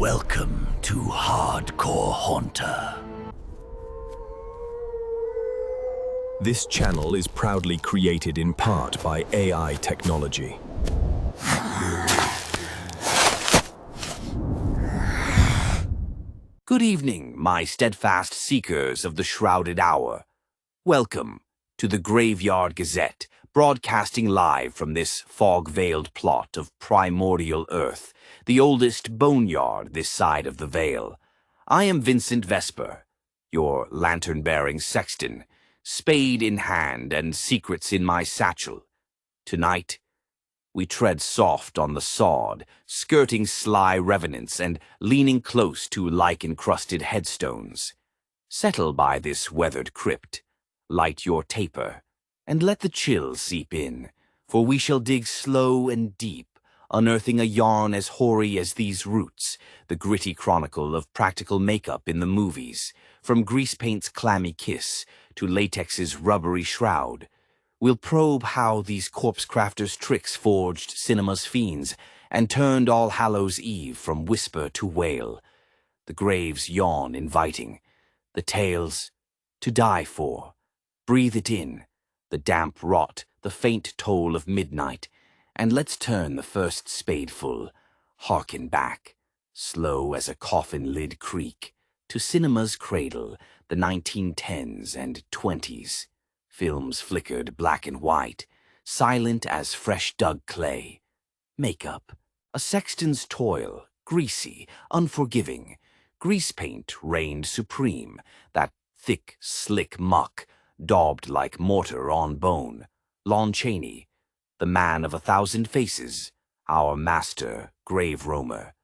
Welcome to Hardcore Haunter. This channel is proudly created in part by AI technology. Good evening, my steadfast seekers of the shrouded hour. Welcome to the Graveyard Gazette, broadcasting live from this fog-veiled plot of primordial earth, the oldest boneyard this side of the veil. I am Vincent Vesper, your lantern-bearing sexton, spade in hand and secrets in my satchel. Tonight, we tread soft on the sod, skirting sly revenants and leaning close to lichen-crusted headstones. Settle by this weathered crypt, light your taper, and let the chill seep in, for we shall dig slow and deep, unearthing a yarn as hoary as these roots, the gritty chronicle of practical makeup in the movies, from Greasepaint's clammy kiss to Latex's rubbery shroud. We'll probe how these corpse crafters' tricks forged cinema's fiends and turned All Hallows' Eve from whisper to wail. The graves yawn inviting, the tales to die for. Breathe it in, the damp rot, the faint toll of midnight, and let's turn the first spadeful, hearken back, slow as a coffin lid creak, to cinema's cradle, the 1910s and 20s. Films flickered black and white, silent as fresh-dug clay. Makeup, a sexton's toil, greasy, unforgiving. Greasepaint reigned supreme, that thick, slick muck, daubed like mortar on bone. Chaney, the man of 1,000 faces, our master grave roamer.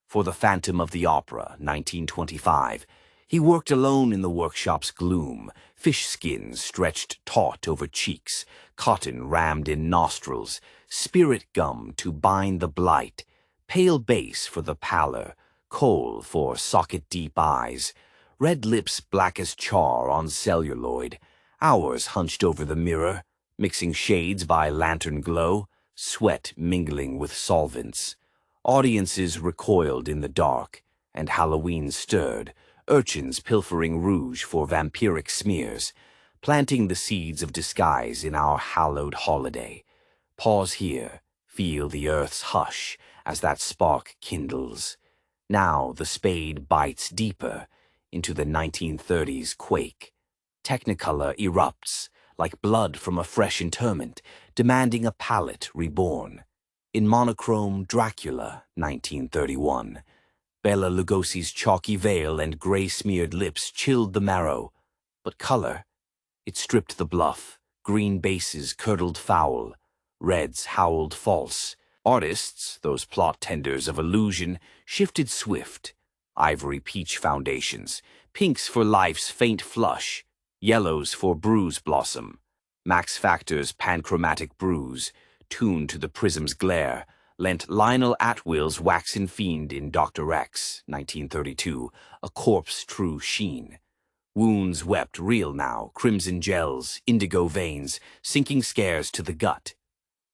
For the Phantom of the Opera, 1925, he worked alone in the workshop's gloom, fish skins stretched taut over cheeks, cotton rammed in nostrils, spirit gum to bind the blight, pale base for the pallor, coal for socket-deep eyes, red lips black as char on celluloid, hours hunched over the mirror, mixing shades by lantern glow, sweat mingling with solvents. Audiences recoiled in the dark, and Halloween stirred, urchins pilfering rouge for vampiric smears, planting the seeds of disguise in our hallowed holiday. Pause here, feel the earth's hush as that spark kindles. Now the spade bites deeper into the 1930s Quake. Technicolor erupts, like blood from a fresh interment, demanding a palette reborn. In monochrome Dracula, 1931, Bela Lugosi's chalky veil and gray-smeared lips chilled the marrow. But color, it stripped the bluff. Green bases curdled foul. Reds howled false. Artists, those plot tenders of illusion, shifted swift. Ivory peach foundations, pinks for life's faint flush, yellows for bruise blossom. Max Factor's panchromatic bruise, tuned to the prism's glare, lent Lionel Atwill's waxen fiend in Dr. X, 1932, a corpse-true sheen. Wounds wept real now, crimson gels, indigo veins, sinking scares to the gut.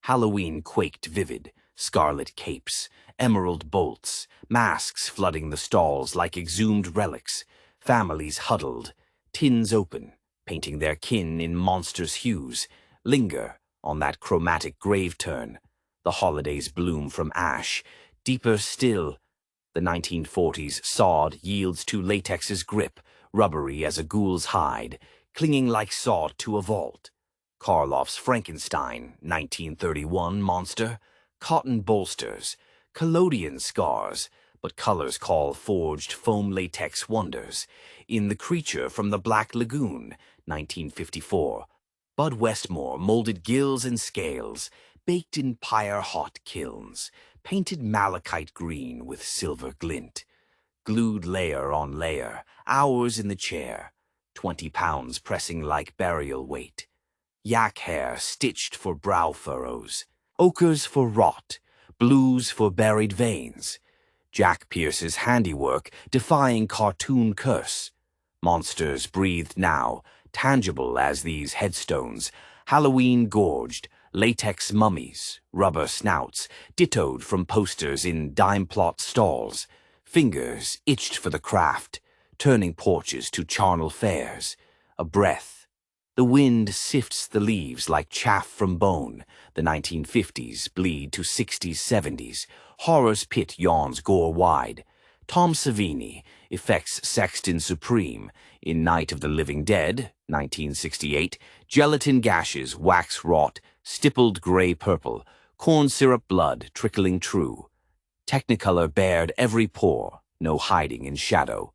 Halloween quaked vivid, scarlet capes, emerald bolts, masks flooding the stalls like exhumed relics, families huddled, tins open, painting their kin in monstrous hues, linger on that chromatic grave turn. The holidays bloom from ash. Deeper still, the 1940s sod yields to latex's grip, rubbery as a ghoul's hide, clinging like sawed to a vault. Karloff's Frankenstein, 1931 monster, cotton bolsters, collodion scars, but colors call forged foam latex wonders. In The Creature from the Black Lagoon, 1954, Bud Westmore molded gills and scales, baked in pyre-hot kilns, painted malachite green with silver glint. Glued layer on layer, hours in the chair, 20 pounds pressing like burial weight. Yak hair stitched for brow furrows, ochres for rot, blues for buried veins. Jack Pierce's handiwork defying cartoon curse. Monsters breathed now, tangible as these headstones, Halloween gorged, latex mummies, rubber snouts, dittoed from posters in dime plot stalls. Fingers itched for the craft, turning porches to charnel fairs. A breath. The wind sifts the leaves like chaff from bone. The 1950s bleed to 60s, 70s. Horror's pit yawns Gore wide. Tom Savini effects Sexton Supreme. In Night of the Living Dead, 1968, gelatin gashes wax wrought, stippled gray-purple, corn syrup blood trickling true. Technicolor bared every pore, no hiding in shadow.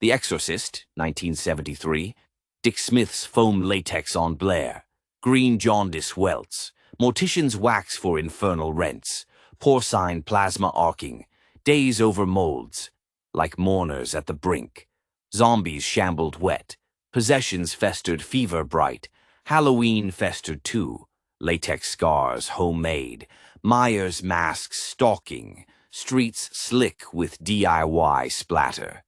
The Exorcist, 1973, Dick Smith's foam latex on Blair. Green jaundice welts, mortician's wax for infernal rents, porcine plasma arcing, days over molds, like mourners at the brink. Zombies shambled wet, possessions festered fever bright, Halloween festered too, latex scars homemade, Myers masks stalking, streets slick with DIY splatter.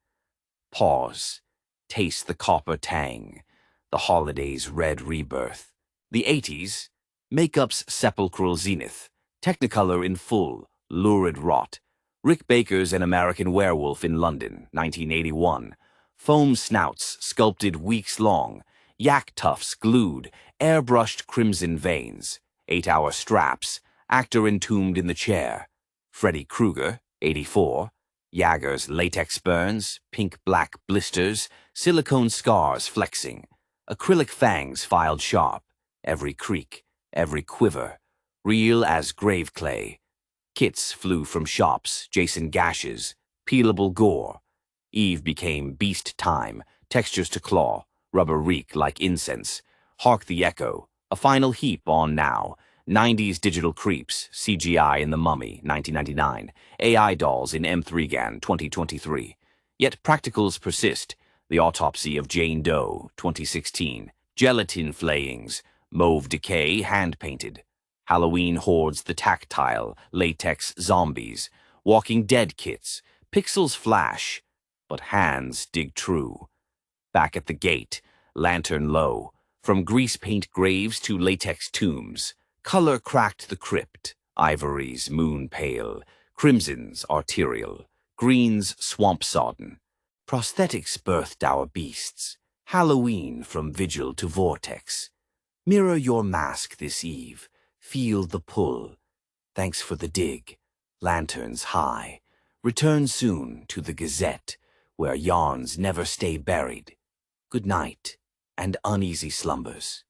Pause, taste the copper tang, the holiday's red rebirth. The 80s, makeup's sepulchral zenith, Technicolor in full, lurid rot. Rick Baker's An American Werewolf in London, 1981. Foam snouts sculpted weeks long, yak tufts glued, airbrushed crimson veins, 8-hour straps, actor entombed in the chair. Freddy Krueger, 84. Jager's latex burns, pink-black blisters, silicone scars flexing. Acrylic fangs filed sharp, every creak, every quiver, real as grave clay. Kits flew from shops, Jason gashes, peelable gore. Eve became beast time, textures to claw, rubber reek like incense. Hark the echo, a final heap on now. 90s digital creeps, CGI in The Mummy, 1999. AI dolls in M3GAN, 2023. Yet practicals persist. The Autopsy of Jane Doe, 2016. Gelatin flayings, mauve decay hand-painted. Halloween hoards the tactile, latex zombies. Walking Dead kits, pixels flash, but hands dig true. Back at the gate, lantern low, from greasepaint graves to latex tombs. Color cracked the crypt, ivories moon pale, crimsons arterial, greens swamp sodden. Prosthetics birthed our beasts, Halloween from vigil to vortex. Mirror your mask this eve, feel the pull. Thanks for the dig, lanterns high. Return soon to the Gazette, where yarns never stay buried. Good night and uneasy slumbers.